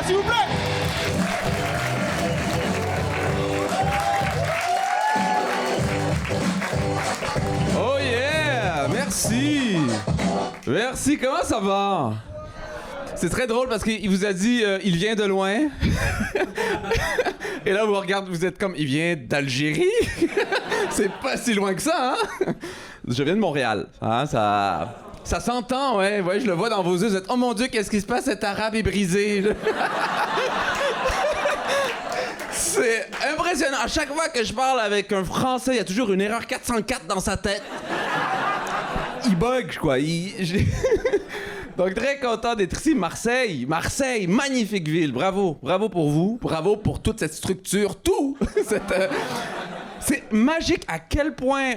s'il vous plaît. Oh yeah! Merci! Merci, comment ça va? C'est très drôle parce qu'il vous a dit il vient de loin. Et là, vous regardez, vous êtes comme il vient d'Algérie. C'est pas si loin que ça, hein? Je viens de Montréal. Hein, ça s'entend, ouais, je le vois dans vos yeux. Vous êtes oh mon Dieu, qu'est-ce qui se passe? Cet arabe est brisé. C'est impressionnant. À chaque fois que je parle avec un Français, il y a toujours une erreur 404 dans sa tête. Il bug, quoi. Donc, très content d'être ici. Marseille, magnifique ville. Bravo pour vous. Bravo pour toute cette structure. Tout. C'est magique à quel point,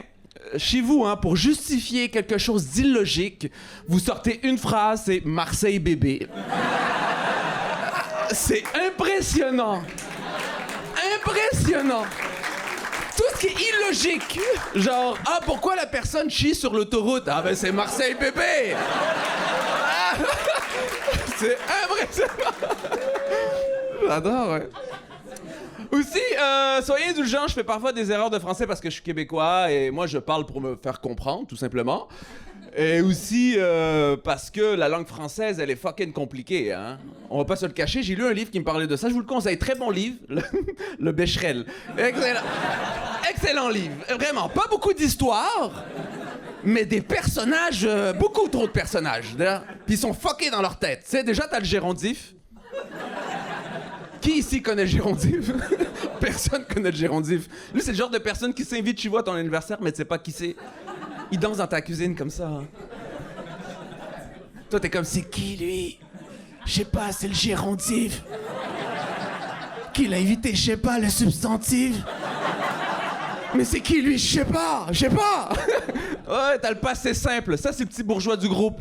chez vous, hein, pour justifier quelque chose d'illogique, vous sortez une phrase, c'est « Marseille bébé ». C'est impressionnant. Impressionnant. Tout ce qui est illogique. Genre, ah, pourquoi la personne chie sur l'autoroute? Ah, ben, c'est Marseille bébé. Ah, c'est impressionnant. J'adore, ouais. Aussi, soyez indulgents, je fais parfois des erreurs de français parce que je suis québécois et moi, je parle pour me faire comprendre, tout simplement. Et aussi parce que la langue française, elle est fucking compliquée, hein. On va pas se le cacher, j'ai lu un livre qui me parlait de ça, je vous le conseille, très bon livre, le Becherel. Excellent livre, vraiment, pas beaucoup d'histoire, mais des personnages, beaucoup trop de personnages, puis ils sont fuckés dans leur tête. Tu sais, déjà, t'as le gérondif. Qui ici connaît le gérondif? Personne connaît le gérondif. Lui, c'est le genre de personne qui s'invite chez vous à ton anniversaire, mais tu sais pas qui c'est. Il danse dans ta cuisine comme ça. Hein. Toi, t'es comme, c'est qui, lui? Je sais pas, c'est le gérondif. Qui l'a invité? Je sais pas, le substantif. Mais c'est qui, lui? Je sais pas. Ouais, t'as le passé simple. Ça, c'est le petit bourgeois du groupe.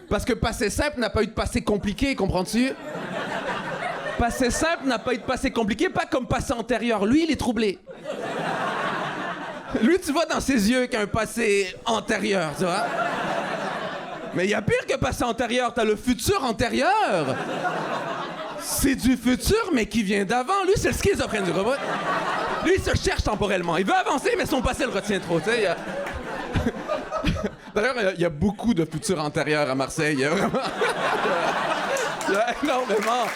Parce que passé simple n'a pas eu de passé compliqué, comprends-tu? Passé simple n'a pas eu de passé compliqué, pas comme passé antérieur. Lui, il est troublé. Lui, tu vois dans ses yeux qu'il y a un passé antérieur, tu vois? Mais il y a pire que passé antérieur, t'as le futur antérieur. C'est du futur, mais qui vient d'avant. Lui, c'est le schizophrène du robot. Lui, il se cherche temporellement. Il veut avancer, mais son passé le retient trop, tu sais. D'ailleurs, il y a beaucoup de futurs antérieurs à Marseille. Il y a vraiment... il y a énormément...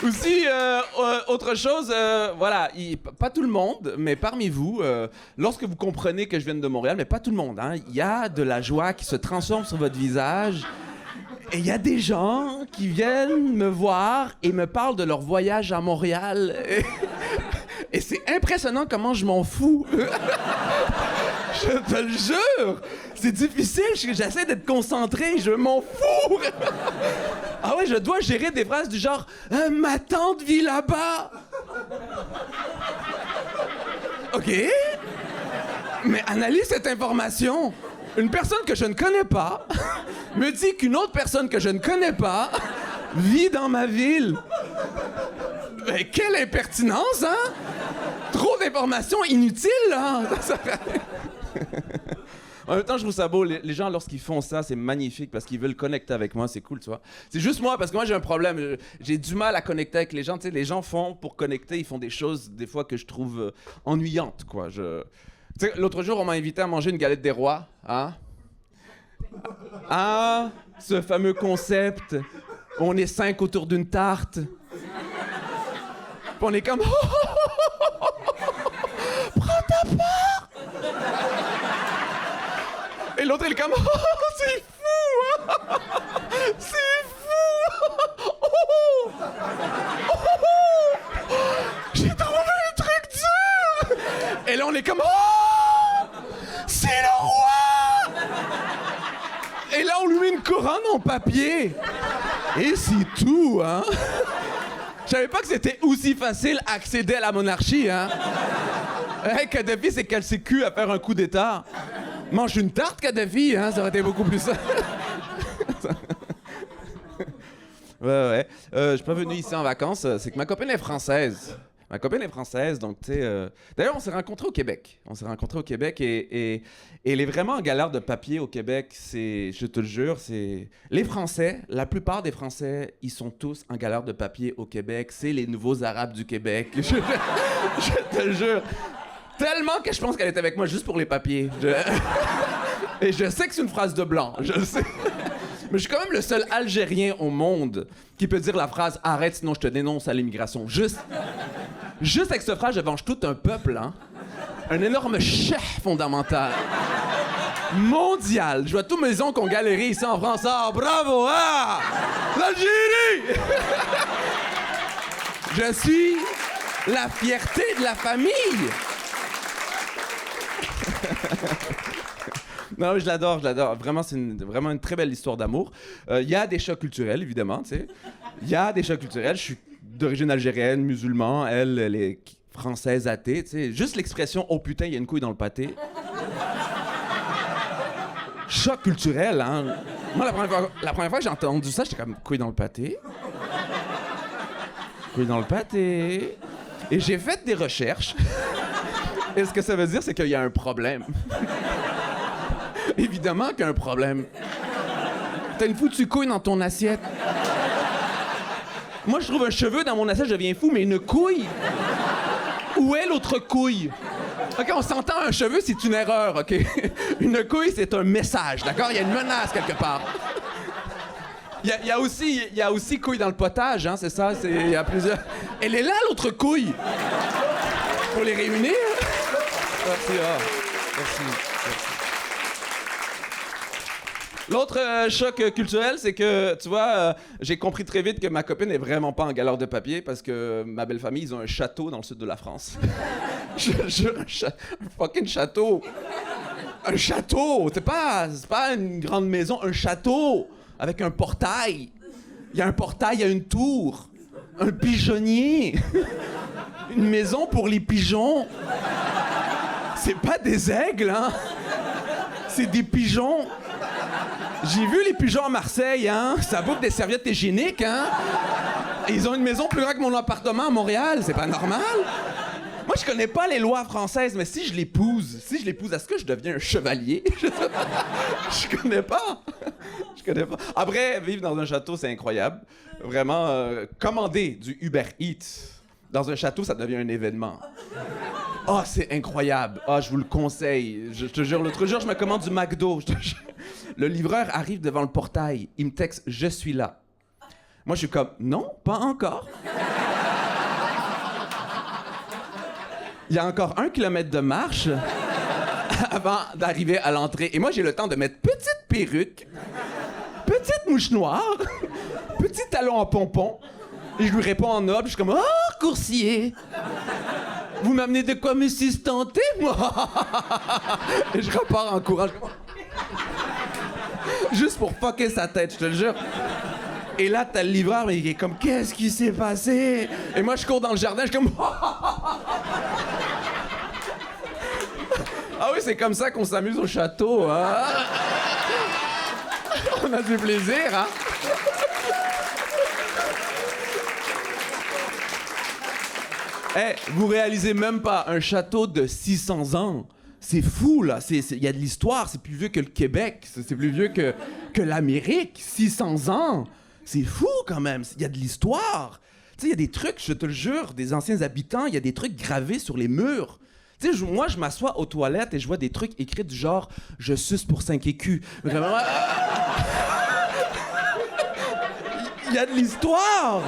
Aussi, autre chose, voilà, pas tout le monde, mais parmi vous, lorsque vous comprenez que je viens de Montréal, mais pas tout le monde, hein, il y a de la joie qui se transforme sur votre visage. Et il y a des gens qui viennent me voir et me parlent de leur voyage à Montréal. Et c'est impressionnant comment je m'en fous. Je te le jure! C'est difficile, j'essaie d'être concentré, je m'en fous! Ah ouais, je dois gérer des phrases du genre « Ma tante vit là-bas! » OK? Mais analyse cette information. Une personne que je ne connais pas me dit qu'une autre personne que je ne connais pas vit dans ma ville. Mais quelle impertinence, hein? Trop d'informations inutiles, là! En même temps, je trouve ça beau. Les gens, lorsqu'ils font ça, c'est magnifique parce qu'ils veulent connecter avec moi. C'est cool, tu vois. C'est juste moi, parce que moi, j'ai un problème. J'ai du mal à connecter avec les gens. Tu sais, les gens font, pour connecter, ils font des choses, des fois, que je trouve ennuyantes, quoi. Tu sais, l'autre jour, on m'a invité à manger une galette des rois. Hein? Ah, ce fameux concept. On est 5 autour d'une tarte. Puis on est comme... Prends ta part! Et l'autre, il est comme... Oh, c'est fou! Hein? C'est fou! Oh! Oh! J'ai trouvé un truc dur! Et là, on est comme... Oh! C'est le roi! Et là, on lui met une couronne en papier. Et c'est tout, hein? Je savais pas que c'était aussi facile accéder à la monarchie, hein? Hey, Kadhafi s'est cassé le cul à faire un coup d'état. Mange une tarte, Kadhafi, hein? Ça aurait été beaucoup plus simple. Ouais. Je suis pas venu ici en vacances. C'est que ma copine est française. Ma copine est française, donc tu sais... D'ailleurs, on s'est rencontrés au Québec. Et elle est vraiment en galère de papier au Québec. Je te le jure, c'est... Les Français, la plupart des Français, ils sont tous en galère de papier au Québec. C'est les nouveaux Arabes du Québec. Je te le jure. Tellement que je pense qu'elle est avec moi juste pour les papiers. Et je sais que c'est une phrase de blanc, je le sais. Mais je suis quand même le seul Algérien au monde qui peut dire la phrase « Arrête, sinon je te dénonce à l'immigration ». Juste avec cette phrase, je venge tout un peuple, hein. Un énorme chef fondamental. Mondial. Je vois tous mes oncles qui ont galéré ici en France. Ah, bravo, ah! L'Algérie! Je suis la fierté de la famille. Non, je l'adore. Vraiment, c'est vraiment une très belle histoire d'amour. Il y a des chocs culturels, évidemment, tu sais. Il y a des chocs culturels. Je suis d'origine algérienne, musulman. Elle est française, athée, tu sais. Juste l'expression « Oh putain, il y a une couille dans le pâté ». Choc culturel, hein. Moi, la première fois que j'ai entendu ça, j'étais comme « Couille dans le pâté ». Couille dans le pâté. Et j'ai fait des recherches. Et ce que ça veut dire, c'est qu'il y a un problème. Évidemment qu'il y a un problème. T'as une foutue couille dans ton assiette. Moi, je trouve un cheveu dans mon assiette, je deviens fou, mais une couille? Où est l'autre couille? OK, on s'entend, un cheveu, c'est une erreur, OK? Une couille, c'est un message, d'accord? Il y a une menace quelque part. Il y a aussi couille dans le potage, hein, c'est ça? Il y a plusieurs... Elle est là, l'autre couille! Faut les réunir? Merci, Merci. L'autre choc culturel, c'est que, tu vois, j'ai compris très vite que ma copine est vraiment pas en galère de papier parce que ma belle famille, ils ont un château dans le sud de la France. Je jure, un fucking château. Un château! C'est pas une grande maison, un château avec un portail. Il y a un portail, il y a une tour. Un pigeonnier. Une maison pour les pigeons. C'est pas des aigles, hein? C'est des pigeons. J'ai vu les pigeons à Marseille, hein? Ça bouffe des serviettes hygiéniques, hein? Et ils ont une maison plus grande que mon appartement à Montréal. C'est pas normal. Moi, je connais pas les lois françaises, mais si je l'épouse, est-ce que je deviens un chevalier? Je connais pas. Après, vivre dans un château, c'est incroyable. Vraiment, commander du Uber Eats dans un château, ça devient un événement. Oh, c'est incroyable. Oh, je vous le conseille. Je te jure, l'autre jour, je me commande du McDo. Le livreur arrive devant le portail. Il me texte « Je suis là ». Moi, je suis comme « Non, pas encore ». Il y a encore 1 kilomètre de marche avant d'arriver à l'entrée. Et moi, j'ai le temps de mettre petite perruque, petite mouche noire, petit talon en pompon. Et je lui réponds en noble. Je suis comme « Oh, coursier! Vous m'amenez de quoi me sustenter, moi? » Et je repars en courant. Juste pour fucker sa tête, je te le jure. Et là, t'as le livreur, mais il est comme « Qu'est-ce qui s'est passé? » Et moi, je cours dans le jardin, je suis comme « Ah oui, c'est comme ça qu'on s'amuse au château, hein? On a du plaisir, hein? Hey, vous réalisez même pas, un château de 600 ans. C'est fou, là. Il y a de l'histoire. C'est plus vieux que le Québec. C'est plus vieux que l'Amérique. 600 ans. C'est fou, quand même. Il y a de l'histoire. Tu sais, il y a des trucs, je te le jure, des anciens habitants, il y a des trucs gravés sur les murs. Tu sais, moi, je m'assois aux toilettes et je vois des trucs écrits du genre « Je suce pour 5 écus ». Vraiment... Il y a de l'histoire.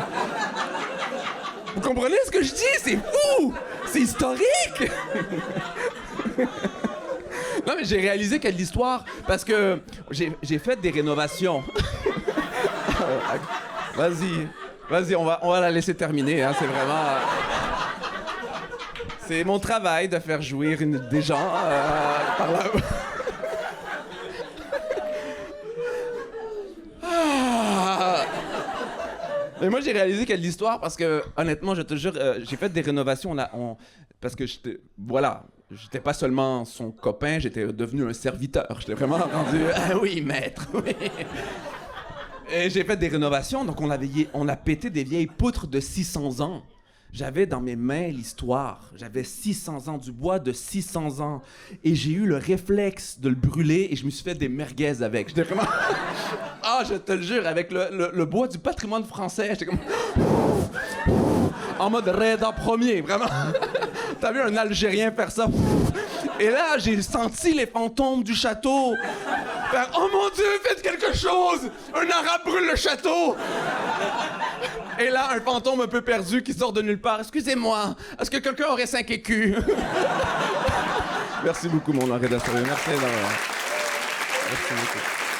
Vous comprenez ce que je dis? C'est fou! C'est historique! Non, mais j'ai réalisé qu'il y a de l'histoire parce que j'ai fait des rénovations. Vas-y, on va la laisser terminer, hein, c'est vraiment... C'est mon travail de faire jouir des gens par là. Mais moi, j'ai réalisé qu'il y a de l'histoire parce que, honnêtement, je te jure, j'ai fait des rénovations. Parce que j'étais pas seulement son copain, j'étais devenu un serviteur. J'étais vraiment rendu, ah oui, maître, oui. Et j'ai fait des rénovations, donc on a pété des vieilles poutres de 600 ans. J'avais dans mes mains l'histoire. J'avais 600 ans, du bois de 600 ans. Et j'ai eu le réflexe de le brûler et je me suis fait des merguez avec. J'étais vraiment... Ah, je te le jure, avec le bois du patrimoine français, j'étais comme... En mode Reda premier, vraiment. T'as vu un Algérien faire ça? Et là, j'ai senti les fantômes du château faire « Oh mon Dieu, faites quelque chose! Un arabe brûle le château! » Et là, un fantôme un peu perdu qui sort de nulle part. « Excusez-moi, est-ce que quelqu'un aurait 5 écus? » Merci beaucoup, mon Henri Destorieux. Merci d'avoir... Merci beaucoup.